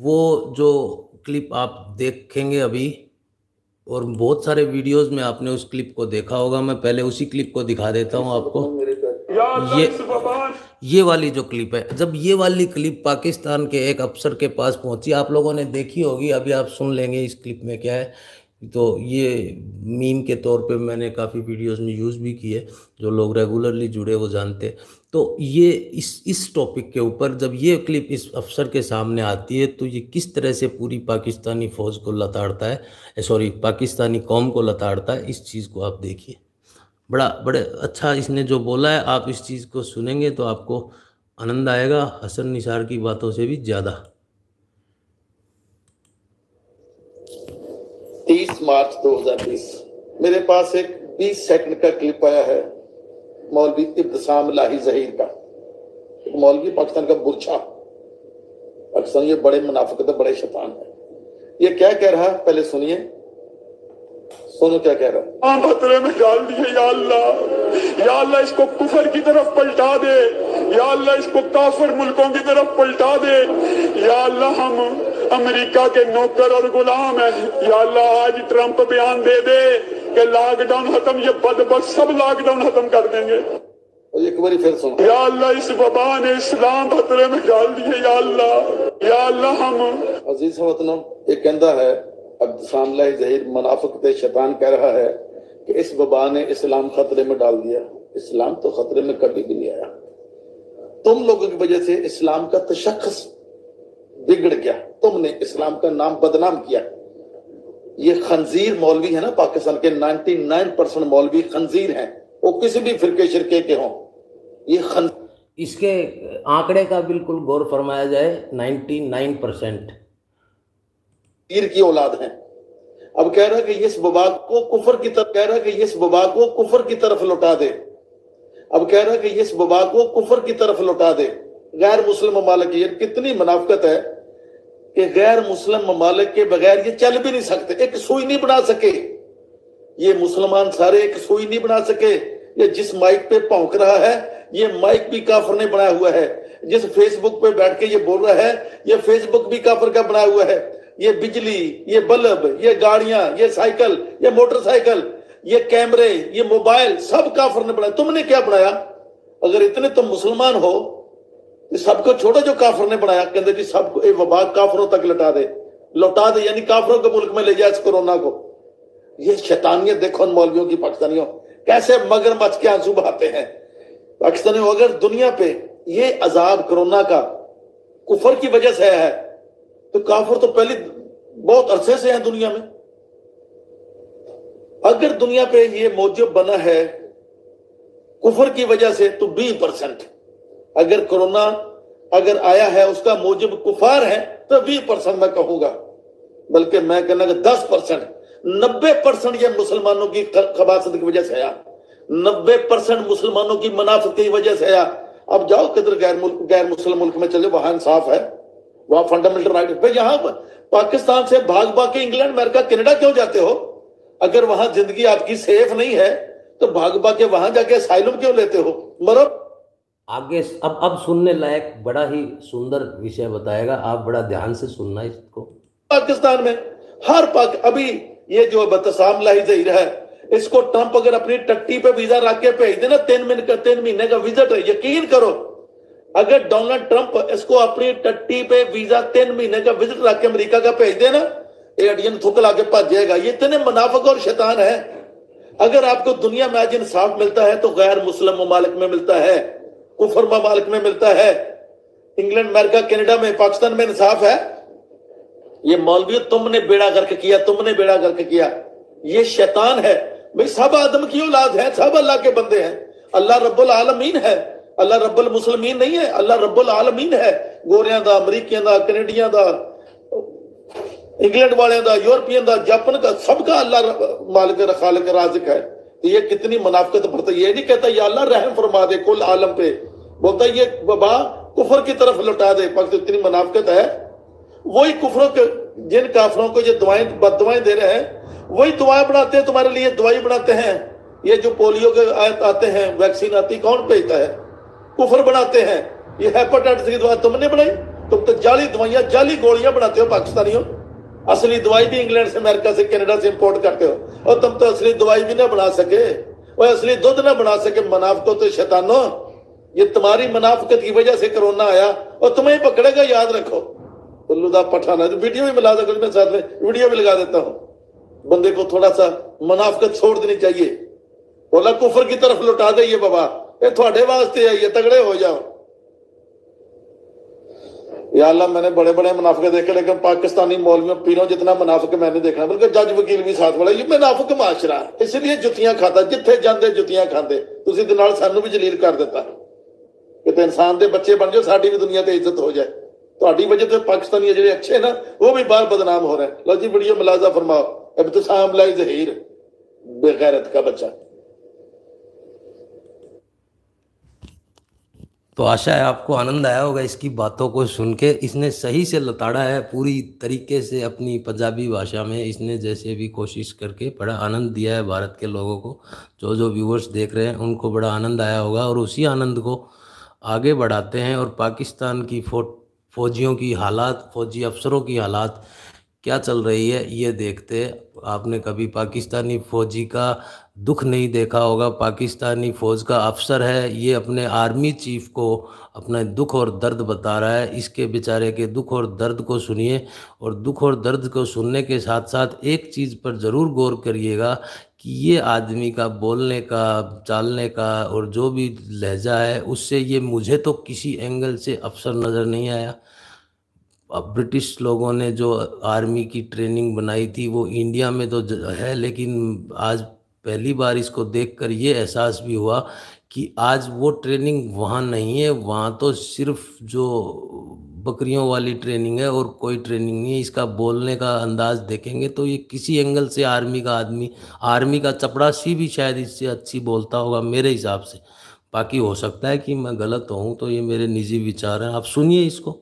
वो जो क्लिप आप देखेंगे अभी, और बहुत सारे वीडियोस में आपने उस क्लिप को देखा होगा, मैं पहले उसी क्लिप को दिखा देता हूँ आपको। ये वाली जो क्लिप है, जब ये वाली क्लिप पाकिस्तान के एक अफसर के पास पहुंची, आप लोगों ने देखी होगी, अभी आप सुन लेंगे इस क्लिप में क्या है। तो ये मीम के तौर पे मैंने काफ़ी वीडियोस में यूज़ भी की है, जो लोग रेगुलरली जुड़े वो जानते हैं। तो ये इस टॉपिक के ऊपर जब ये क्लिप इस अफसर के सामने आती है, तो ये किस तरह से पूरी पाकिस्तानी फ़ौज को लताड़ता है, सॉरी पाकिस्तानी कौम को लताड़ता है, इस चीज़ को आप देखिए। बड़े अच्छा इसने जो बोला है, आप इस चीज़ को सुनेंगे तो आपको आनंद आएगा, हसन निसार की बातों से भी ज़्यादा। 30 मार्च 2020 मेरे पास एक 20 सेकंड का क्लिप आया है मौलवी इब्तिसाम लाही जहीर का। मौलवी पाकिस्तान का बुरछा, पाकिस्तान ये बड़े मुनाफिक है, बड़े शैतान है। ये क्या कह रहा है, पहले सुनिए, सुनो क्या कह रहा है। खतरे में डाल दिए या अल्लाह इसको कुफर की तरफ पलटा दे, या अल्लाह इसको काफिर मुल्कों की तरफ पलटा दे, या अल्लाह हम अमेरिका के नौकर और गुलाम है, या अल्लाह आज ट्रंप बयान दे दे कि लॉकडाउन खत्म, ये बदबख्त सब लॉकडाउन खत्म कर देंगे। और एक बार फिर सुनो, या अल्लाह इस वबा ने इस्लाम खतरे में डाल दिए, या अल्लाह हम अजीज वतनों, ये कहता है इब्तिसाम लाही जहीर मुनाफिक ते शैतान कह रहा है कि इस वबा ने इस्लाम खतरे में डाल दिया। इस्लाम तो खतरे में कभी भी नहीं आया, तुम लोगों की वजह से इस्लाम का तशख्खुस बिगड़ गया, तुमने इस्लाम का नाम बदनाम किया। ये खंजीर मौलवी है ना, पाकिस्तान के 99% मौलवी खंजीर हैं, वो किसी भी फिरके शिरके के हों। ये इसके आंकड़े का बिल्कुल गौर फरमाया जाए, 99% तीर की औलाद हैं। अब कह रहा है कि इस वबा को कुफर की तरफ, कह रहा है कि इस वबा को कुफर की तरफ लौटा दे। अब कह रहा है कि इस वबा को कुफर की तरफ लौटा दे। गैर मुस्लिम ममालिक, ये कितनी मुनाफिकत है कि गैर मुस्लिम ममालिक के बगैर ये चल भी नहीं सकते, एक सुई नहीं बना सके। ये मुसलमान सारे एक सुई नहीं बना सके। ये जिस माइक पे भौंक रहा है, ये माइक भी काफिर ने बनाया हुआ है। जिस फेसबुक पे बैठ के ये बोल रहा है, ये फेसबुक भी काफिर का बनाया हुआ है। ये बिजली, ये बल्ब, ये गाड़ियां, ये साइकिल, ये मोटरसाइकिल, ये कैमरे, ये मोबाइल, सब काफिर ने बनाया। तुमने क्या बनाया? अगर इतने तुम मुसलमान हो, सबको छोड़ो जो काफिर ने बनाया। कहते जी सबको ये वबा काफिरों तक लौटा दे, यानी काफिरों के मुल्क में ले जाए इस कोरोना को। ये शैतानियत देखो उन मौलवियों की, पाकिस्तानियों कैसे मगरमच्छ के आंसू बहाते हैं। पाकिस्तानियों, अगर दुनिया पे ये अजाब कोरोना का कुफर की वजह से है, तो काफिर तो पहले बहुत अरसे से हैं दुनिया में। अगर दुनिया पे ये मौजूद बना है कुफर की वजह से, तो 20%। अगर कोरोना अगर आया है उसका मौजूद कुफार है, तो 20% मैं कहूंगा, बल्कि मैं कहना कि 10%, 90% ये मुसलमानों की खबासत की वजह से आया, 90% मुसलमानों की मुनाफिक की वजह से आया। अब जाओ किधर गैर मुस्लिम मुल्क में चले, वहां इंसाफ है, वहां फंडामेंटल राइट है। यहां पाकिस्तान से भाग के इंग्लैंड, अमेरिका, कनाडा क्यों जाते हो? अगर वहां जिंदगी आपकी सेफ नहीं है, तो भाग के वहां जाके असाइलम क्यों लेते हो? मरो आगे। अब सुनने लायक बड़ा ही सुंदर विषय बताएगा, आप बड़ा ध्यान से सुनना इसको। पाकिस्तान में हर अभी ये जो इब्तिसाम लाही जहीर है, इसको ट्रंप अगर अपनी टट्टी पे वीजा रख के भेज देना, 3 महीने का विजिट है, यकीन करो, अगर डोनाल्ड ट्रंप इसको अपनी टट्टी पे वीजा 3 महीने का विजिट रख के अमेरिका का भेज देना, ये अडियन थुक ला के भाग जाएगा। ये इतने मुनाफिक और शैतान है। अगर आपको दुनिया में आज इंसाफ मिलता है, तो गैर मुस्लिम ममालिक में मिलता है, कुफर ममालिक में मिलता है। इंग्लैंड, अमेरिका, कनाडा में, पाकिस्तान में इंसाफ है। ये मौलवी तुमने बेड़ा गर्क किया, तुमने बेड़ा गर्क किया। ये शैतान है भाई। सब आदम की औलाद है, सब अल्लाह के बंदे हैं। अल्लाह रब्बुल आलमीन है, अल्लाह रब्बुल मुस्लिमीन नहीं है, अल्लाह रब्बुल आलमीन है। गोरियां दा, अमरीकियां दा, कनेडियां दा, इंग्लैंड वाले दा, यूरोपियन दा, जापान का, सबका अल्लाह मालिक खालिक राज़िक है। ये कितनी मुनाफिकत भरता है। ये नहीं कहता या अल्लाह रहम फरमा दे कुल आलम पे, बोलता ये वबा कुफर की तरफ लौटा दे। पर इतनी मुनाफिकत है। वही कुफरों के, जिन काफरों को ये दुआएं बददुआएं दे रहे हैं, वही दुआएं बनाते हैं, तुम्हारे लिए दवाई बनाते हैं। ये जो पोलियो के आते हैं, वैक्सीन आती, कौन भेजता है? कुफर बनाते हैं। ये हेपेटाइटिस की दवा तुमने बनाई, तुम तो जाली दवाइयां, जाली गोलियां बनाते हो पाकिस्तानियों। असली दवाई भी इंग्लैंड से, अमेरिका से, कनाडा से इंपोर्ट करते हो। और तुम तो असली दवाई भी ना बना सके, और असली दूध ना बना सके। मुनाफिकों तो शैतानों, ये तुम्हारी मुनाफिकत की वजह से कोरोना आया और तुम्हें पकड़ेगा, याद रखो। उल्लू दा पठाना। तो वीडियो भी मिला दो, मैं साथ में वीडियो भी लगा देता हूं। बंदे को थोड़ा सा मुनाफिकत छोड़ देनी चाहिए। बोला कुफर की तरफ लुटा दे ये बाबा, ये थोड़े वास्ते है, ये तगड़े हो जाओ। या अल्लाह, मैंने बड़े बड़े मुनाफिक देखे, लेकिन पाकिस्तानी मौलवियों पीरों जितना मुनाफिक मैंने देखा, बल्कि जज वकील भी साथ वाला, ये मुनाफिक माशरा, इसलिए जुतियां खाता, जिथे जाते जुतियां खाते। तुसीं ते नाल सानू भी जलील कर दिता कि ते इंसान दे बच्चे बन जाओ, साडी भी दुनिया ते इज्जत हो जाए। तुहाडी वजह ते पाकिस्तानी जिहड़े अच्छे ना, वो भी बाहर बदनाम हो रहे हैं। लो जी वीडियो मुलाजा फरमाओ। इब्तिसाम लाई ज़हीर, बेगैरत का बच्चा। तो आशा है आपको आनंद आया होगा इसकी बातों को सुन के। इसने सही से लताड़ा है पूरी तरीके से अपनी पंजाबी भाषा में। इसने जैसे भी कोशिश करके बड़ा आनंद दिया है भारत के लोगों को। जो जो व्यूअर्स देख रहे हैं उनको बड़ा आनंद आया होगा, और उसी आनंद को आगे बढ़ाते हैं। और पाकिस्तान की फौजियों की हालात, फौजी अफसरों की हालात क्या चल रही है ये देखते। आपने कभी पाकिस्तानी फौजी का दुख नहीं देखा होगा। पाकिस्तानी फौज का अफसर है, ये अपने आर्मी चीफ को अपना दुख और दर्द बता रहा है। इसके बेचारे के दुख और दर्द को सुनिए, और दुख और दर्द को सुनने के साथ साथ एक चीज़ पर ज़रूर गौर करिएगा कि ये आदमी का बोलने का, चालने का और जो भी लहजा है, उससे ये मुझे तो किसी एंगल से अफसर नज़र नहीं आया। अब ब्रिटिश लोगों ने जो आर्मी की ट्रेनिंग बनाई थी वो इंडिया में तो है, लेकिन आज पहली बार इसको देखकर ये एहसास भी हुआ कि आज वो ट्रेनिंग वहाँ नहीं है। वहाँ तो सिर्फ जो बकरियों वाली ट्रेनिंग है और कोई ट्रेनिंग नहीं है। इसका बोलने का अंदाज देखेंगे तो ये किसी एंगल से आर्मी का आदमी, आर्मी का चपड़ासी भी शायद इससे अच्छी बोलता होगा मेरे हिसाब से। बाकी हो सकता है कि मैं गलत हूँ, तो ये मेरे निजी विचार हैं। आप सुनिए इसको,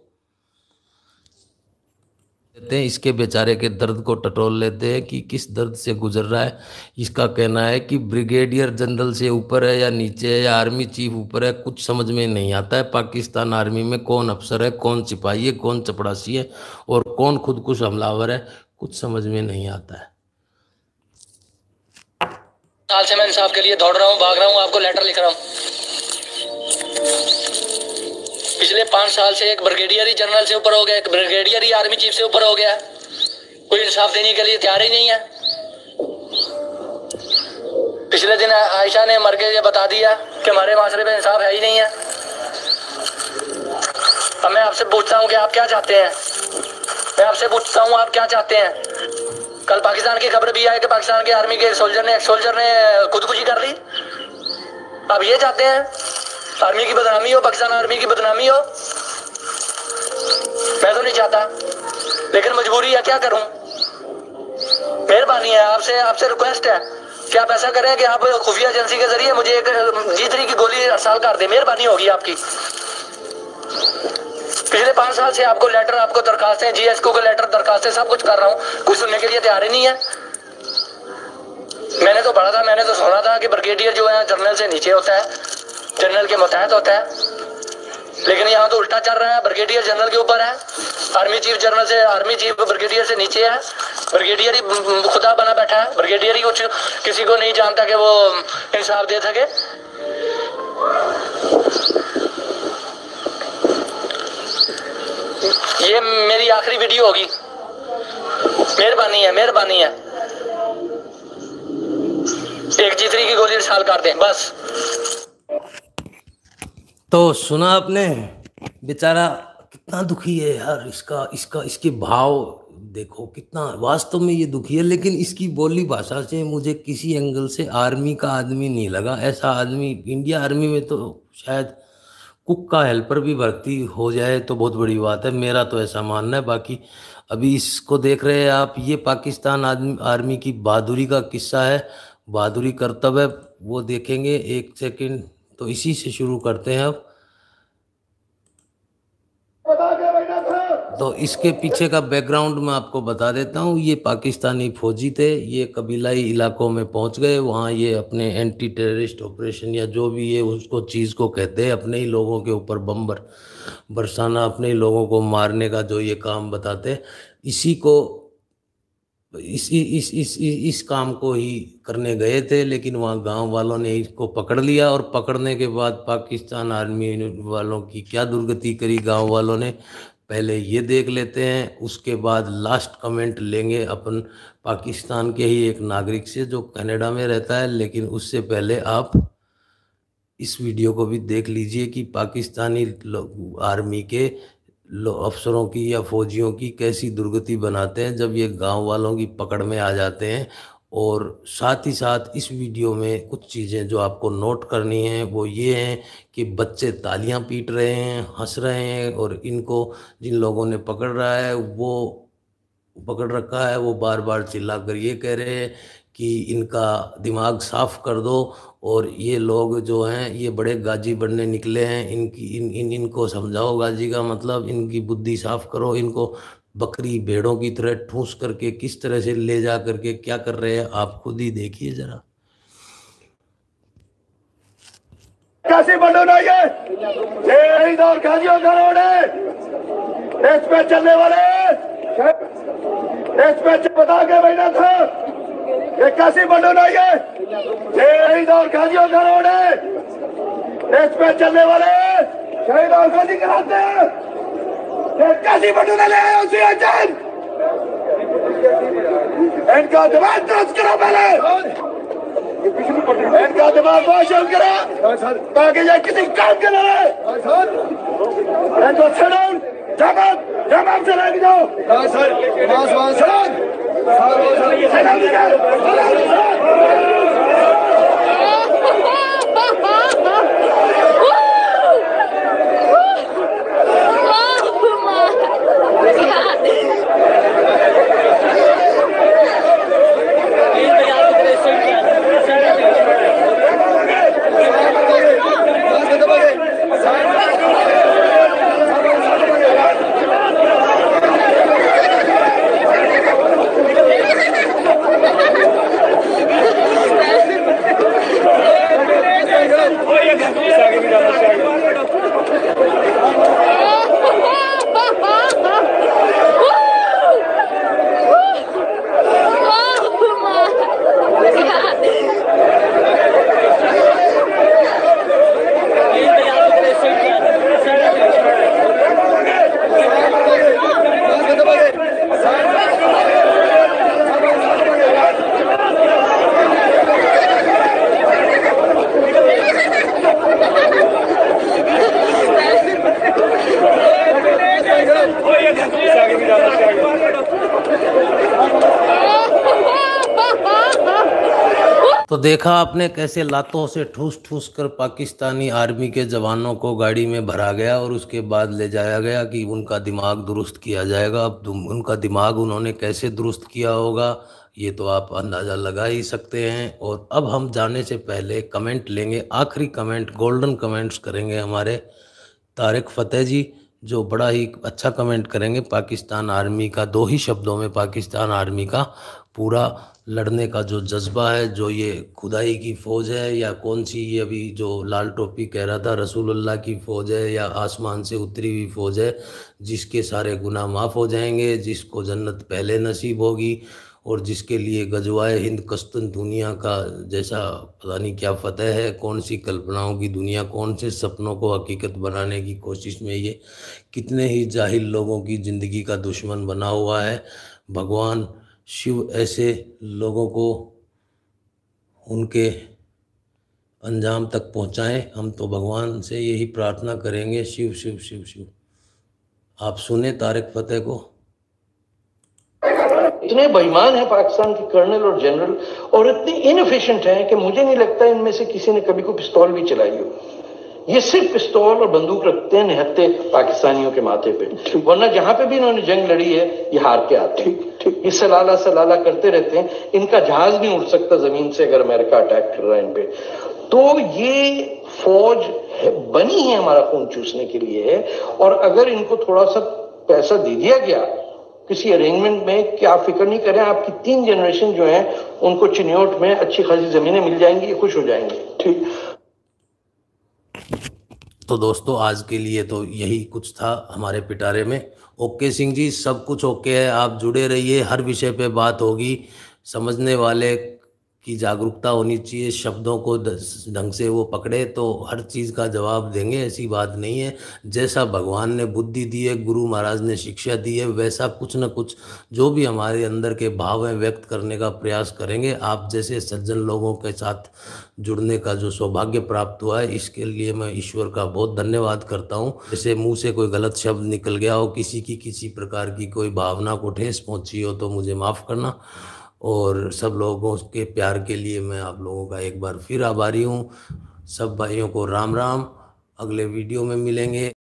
लेते हैं इसके बेचारे के दर्द को टटोल लेते हैं कि किस दर्द से गुजर रहा है। इसका कहना है कि ब्रिगेडियर जनरल से ऊपर है या नीचे है, या आर्मी चीफ ऊपर है, कुछ समझ में नहीं आता है। पाकिस्तान आर्मी में कौन अफसर है, कौन सिपाही है, कौन चपड़ासी है और कौन खुदकुश हमलावर है, कुछ समझ में नहीं आता है। साल से मैं इंसाफ के लिए दौड़ रहा हूँ, भाग रहा हूँ, आपको लेटर लिख रहा हूँ। पिछले 5 साल से एक ब्रिगेडियर ही जनरल से ऊपर हो गया, एक ब्रिगेडियर ही आर्मी चीफ से ऊपर हो गया। कोई इंसाफ देने के लिए तैयार ही नहीं है। पिछले दिन आयशा ने मर के ये बता दिया कि हमारे माशरे में इंसाफ है ही नहीं है। अब मैं आपसे पूछता हूँ कि आप क्या चाहते हैं? मैं आपसे पूछता हूँ आप क्या चाहते हैं? कल पाकिस्तान की खबर भी आई कि पाकिस्तान के आर्मी के एक सोल्जर ने खुदकुशी कर ली। आप ये चाहते हैं आर्मी की बदनामी हो, पाकिस्तान आर्मी की बदनामी हो? मैं तो नहीं चाहता, लेकिन मजबूरी है, क्या करूं। मेहरबानी है, आपसे रिक्वेस्ट है कि आप ऐसा करें कि आप खुफिया एजेंसी के जरिए मुझे एक G3 की गोली अरसाल कर दे। मेहरबानी होगी आपकी। पिछले 5 साल से आपको लेटर, आपको दरखास्तें, GSQ के लेटर, दरखास्तें सब कुछ कर रहा हूँ, कुछ सुनने के लिए तैयार ही नहीं है। मैंने तो पढ़ा था, मैंने तो सुना था कि ब्रिगेडियर जो है जनरल से नीचे होता है, जनरल के मुतहत होता है, लेकिन यहाँ तो उल्टा चल रहा है। ब्रिगेडियर जनरल के ऊपर है, आर्मी चीफ जनरल से, आर्मी चीफ ब्रिगेडियर से नीचे है। ब्रिगेडियर ही खुदा बना बैठा है। ब्रिगेडियर ही कुछ किसी को नहीं जानता कि वो इंसाफ दे सके। ये मेरी आखिरी वीडियो होगी। मेहरबानी है, मेहरबानी है, एक G3 की गोली अरसाल कर दें बस। तो सुना आपने, बेचारा कितना दुखी है यार। इसके भाव देखो कितना वास्तव में ये दुखी है। लेकिन इसकी बोली भाषा से मुझे किसी एंगल से आर्मी का आदमी नहीं लगा। ऐसा आदमी इंडिया आर्मी में तो शायद कुक का हेल्पर भी भर्ती हो जाए तो बहुत बड़ी बात है, मेरा तो ऐसा मानना है। बाकी अभी इसको देख रहे हैं आप, ये पाकिस्तान आर्मी की बहादुरी का किस्सा है, बहादुरी कर्तव्य, वो देखेंगे। एक सेकंड, तो इसी से शुरू करते हैं अब। तो इसके पीछे का बैकग्राउंड मैं आपको बता देता हूँ। ये पाकिस्तानी फौजी थे, ये कबीलाई इलाकों में पहुँच गए, वहाँ ये अपने एंटी टेररिस्ट ऑपरेशन या जो भी ये उसको चीज़ को कहते हैं, अपने ही लोगों के ऊपर बम बरसाना, अपने ही लोगों को मारने का जो ये काम बताते, इसी को इस काम को ही करने गए थे। लेकिन वहाँ गांव वालों ने इसको पकड़ लिया, और पकड़ने के बाद पाकिस्तान आर्मी वालों की क्या दुर्गति करी गांव वालों ने, पहले ये देख लेते हैं। उसके बाद लास्ट कमेंट लेंगे अपन पाकिस्तान के ही एक नागरिक से जो कनाडा में रहता है। लेकिन उससे पहले आप इस वीडियो को भी देख लीजिए कि पाकिस्तानी आर्मी के अफसरों की या फौजियों की कैसी दुर्गति बनाते हैं जब ये गांव वालों की पकड़ में आ जाते हैं। और साथ ही साथ इस वीडियो में कुछ चीज़ें जो आपको नोट करनी है वो ये हैं कि बच्चे तालियां पीट रहे हैं, हंस रहे हैं, और इनको जिन लोगों ने पकड़ रखा है वो बार बार चिल्ला कर ये कह रहे हैं कि इनका दिमाग साफ कर दो, और ये लोग जो हैं ये बड़े गाजी बनने निकले हैं, इनको समझाओ गाजी का मतलब, इनकी बुद्धि साफ करो, इनको बकरी भेड़ों की तरह ठूस करके किस तरह से ले जा करके क्या कर रहे हैं आप खुद ही देखिए जरा। कैसी बंडों ये शहीद और गाजियों का रोड है, देश पे चलने वाले देश पे बता के बैठा था, ये कैसी बंडों ये शहीद और गाजियों का रोड है, देश पे चलने वाले शहीद और गाजी कराते हैं, ये कैसी बंडों ले आए उसी अजन, इनका दिमाग दुरुस्त करो पहले, इनका दिमाग रोशन करो ताकि ये किसी काम के ना रहे, इनको छड़ाओ जमात से लेके जाओ तो देखा आपने कैसे लातों से ठूस ठूस कर पाकिस्तानी आर्मी के जवानों को गाड़ी में भरा गया और उसके बाद ले जाया गया कि उनका दिमाग दुरुस्त किया जाएगा। अब उनका दिमाग उन्होंने कैसे दुरुस्त किया होगा ये तो आप अंदाज़ा लगा ही सकते हैं। और अब हम जाने से पहले कमेंट लेंगे, आखिरी कमेंट, गोल्डन कमेंट्स करेंगे हमारे तारिक फ़तेह जी, जो बड़ा ही अच्छा कमेंट करेंगे पाकिस्तान आर्मी का। 2 ही शब्दों में पाकिस्तान आर्मी का पूरा लड़ने का जो जज्बा है, जो ये खुदाई की फ़ौज है या कौन सी ये अभी जो लाल टोपी कह रहा था रसूलुल्लाह की फ़ौज है या आसमान से उतरी हुई फ़ौज है, जिसके सारे गुनाह माफ़ हो जाएंगे, जिसको जन्नत पहले नसीब होगी और जिसके लिए गजवाए हिंद कस्तन दुनिया का जैसा पता नहीं क्या फतेह है, कौन सी कल्पनाओं की दुनिया, कौन से सपनों को हकीकत बनाने की कोशिश में ये कितने ही जाहिल लोगों की ज़िंदगी का दुश्मन बना हुआ है। भगवान शिव ऐसे लोगों को उनके अंजाम तक पहुंचाएं। हम तो भगवान से यही प्रार्थना करेंगे, शिव शिव शिव शिव। आप सुने तारिक फ़तेह को। इतने बेईमान हैं पाकिस्तान के कर्नल और जनरल, और इतने इनएफिशिएंट हैं कि मुझे नहीं लगता इनमें से किसी ने कभी को पिस्तौल भी चलाई हो। ये सिर्फ पिस्तौल और बंदूक रखते हैं निहत्ते पाकिस्तानियों के माथे पे, वरना जहां पे भी इन्होंने जंग लड़ी है ये हार के आते हैं। ये सलाला सलाला करते रहते हैं, इनका जहाज नहीं उड़ सकता जमीन से अगर अमेरिका अटैक कर रहा है इन पे। तो ये फौज बनी है हमारा खून चूसने के लिए है, और अगर इनको थोड़ा सा पैसा दे दिया गया किसी अरेंजमेंट में कि आप फिक्र नहीं करें, आपकी 3 जनरेशन जो है उनको चिन्योट में अच्छी खासी जमीनें मिल जाएंगी, खुश हो जाएंगे। ठीक। तो दोस्तों आज के लिए तो यही कुछ था हमारे पिटारे में। ओके सिंह जी, सब कुछ ओके है, आप जुड़े रहिए, हर विषय पे बात होगी। समझने वाले की जागरूकता होनी चाहिए, शब्दों को ढंग से वो पकड़े तो हर चीज़ का जवाब देंगे, ऐसी बात नहीं है। जैसा भगवान ने बुद्धि दी है, गुरु महाराज ने शिक्षा दी है, वैसा कुछ न कुछ जो भी हमारे अंदर के भाव हैं व्यक्त करने का प्रयास करेंगे। आप जैसे सज्जन लोगों के साथ जुड़ने का जो सौभाग्य प्राप्त हुआ है, इसके लिए मैं ईश्वर का बहुत धन्यवाद करता हूँ। जैसे मुँह से कोई गलत शब्द निकल गया हो, किसी की किसी प्रकार की कोई भावना को ठेस पहुँची हो तो मुझे माफ़ करना। और सब लोगों के प्यार के लिए मैं आप लोगों का एक बार फिर आभारी हूँ। सब भाइयों को राम राम। अगले वीडियो में मिलेंगे।